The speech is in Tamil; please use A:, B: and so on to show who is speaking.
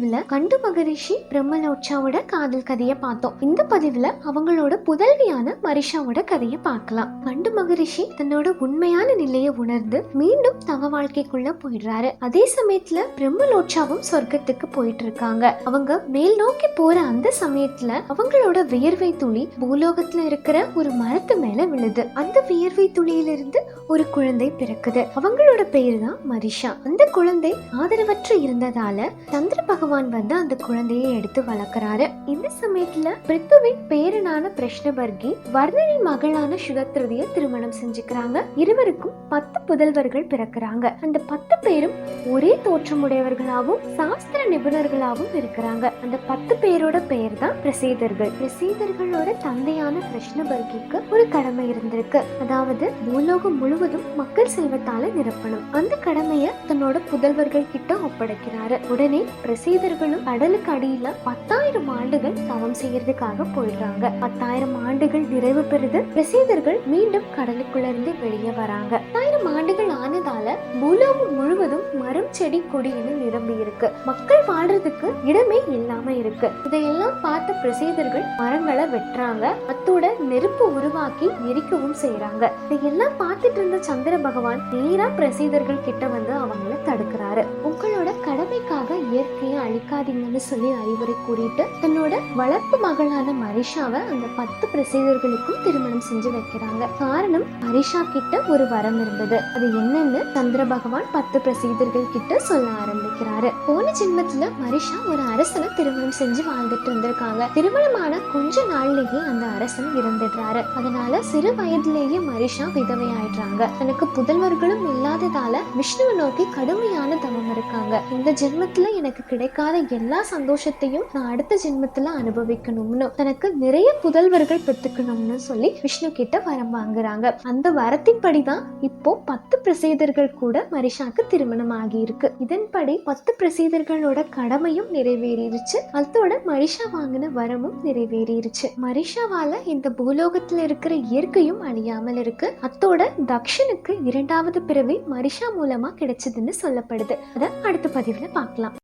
A: பதிவுல கண்டு மகரிஷி பிரம்மலோட்சாவோட காதல் கதையை பார்த்தோம். இந்த பதிவுல அவங்களோட புதல்வியான மரிஷாவோட கதையை பார்க்கலாம். கண்டு மகரிஷி தன்னோட உண்மையான நிலையை உணர்ந்து மீண்டும் தவ வாழ்க்கைக்குள்ள போயிடுறாரு. அதே சமயத்துல பிரம்மலோட்சாவும் சொர்க்கத்துக்கு போயிட்டு இருக்காங்க. அவங்க மேல் நோக்கி போற அந்த சமயத்துல அவங்களோட வியர்வை துளி பூலோகத்துல இருக்கிற ஒரு மரத்து மேல விழுது. அந்த வியர்வை துளியிலிருந்து ஒரு குழந்தை பிறக்குது. அவங்களோட பெயர் தான் மரிஷா. அந்த குழந்தை ஆதரவற்று இருந்ததால சந்திர பகவான் வந்து அந்த குழந்தையை எடுத்து வளர்க்கிறாரு. இந்த சமயத்துல பிருத்துவின் பேரனான பிரஷ்னபர்கி வர்ணனி மகளான சுதத்ருதியை திருமணம் செஞ்சுக்கிறாங்க. இருவருக்கும் 10 புதல்வர்கள் பிறக்கிறாங்க. அந்த 10 பேரும் ஒரே தோற்றமுடையவர்களாகவும் சாஸ்திர நிபுணர்களாகவும் இருக்கிறாங்க. அந்த 10 பேரோட பெயர் தான் பிரசேதர்கள். பிரசேதர்களோட தந்தையான பிரஷ்னபர்கிக்கு ஒரு கடமை இருந்திருக்கு. அதாவது பூலோகம் முழுவதும் மக்கள் செல்வத்தால நிரப்பணும். அந்த கடமைய தன்னோட புதல்வர்கள் கிட்ட ஒப்படைக்கிறாரு. உடனே பிரசேதர்களும் கடலுக்கு அடியில 10,000 ஆண்டுகள் தவம் செய்யறதுக்காக போயிடுறாங்க. 10,000 ஆண்டுகள் நிறைவு பெறுது. பிரசேதர்கள் மீண்டும் கடலுக்குள்ள இருந்து வெளியே வராங்க. 10,000 ஆண்டுகள் ஆனதால பூலோகம் முழுவதும் மரம் செடி கொடின்னு நிரம்பி இருக்கு. மக்கள் வாழ்றதுக்கு இடமே இல்லாம இருக்கு. இதையெல்லாம் பார்த்த பிரசேதர்கள் மரங்களை வெட்டுறாங்க. அத்தோட நெருப்பு உருவாக்கி எரிக்கவும் செய்யறாங்க. இதையெல்லாம் பார்த்துட்டு இருந்த சந்திர பகவான் நேரா பிரசேதர்கள் கிட்ட வந்து அவங்கள தடுக்கிறாரு. உங்களோட கடமைக்காக இயற்கையை அழிக்காதீங்கன்னு சொல்லி அறிவுரை கூறிட்டு தன்னோட வளர்ப்பு மகளான மரிஷாவை அந்த 10 பிரசேதர்களுக்கும் திருமணம் செஞ்சு வைக்கிறாங்க. காரணம், மரிஷா கிட்ட ஒரு வரம் இருந்தது. அது என்னன்னு சந்திர பகவான் 10 பிரசேதர்கள் கிட்ட சொல்ல ஆரம்பிக்கிறாரு. போன ஜென்மத்துல மரிஷா ஒரு அரசனை திருமணம் செஞ்சு வாழ்ந்துட்டு இருந்திருக்காங்க. திருமணமான கொஞ்ச நாள்லயே அந்த அரசன் இறந்துடுறாரு. அதனால சிறு வயதிலேயே மரிஷா விதவை ஆயிடுறாங்க. தனக்கு புதல்வர்களும் இல்லாததால விஷ்ணுவை நோக்கி கடுமையான தவம் இருக்காங்க. இந்த ஜென்மத்துல எனக்கு கிடைக்காத எல்லா சந்தோஷத்தையும் நான் அடுத்த ஜென்மத்துல அனுபவிக்கணும்னு, தனக்கு நிறைய புதல்வர்கள் பெற்றுக்கணும்னு சொல்லி விஷ்ணு கிட்ட வரம் வாங்குறாங்க. அந்த வரத்தின்படிதான் இப்போ 10 பிரசேதர்கள் கூட மரிஷாக்கு திருமணம் ஆகி இருக்கு. இதன்படி 10 பிரசேதர்களோட கடமையும் நிறைவேறிடுச்சு. அதோட மரிஷா வாங்கின வரமும் நிறைவேறிடுச்சு. மரிஷாவால இந்த பூலோகத்துல இருக்கிற இயற்கையும் அழியாமல் இருக்கு. அத்தோட தக்ஷனுக்கு 2வது பிறவி மரிஷா மூலமா கிடைச்சதுன்னு சொல்லப்படுது. அத அடுத்த பதிவுல பார்க்கலாம்.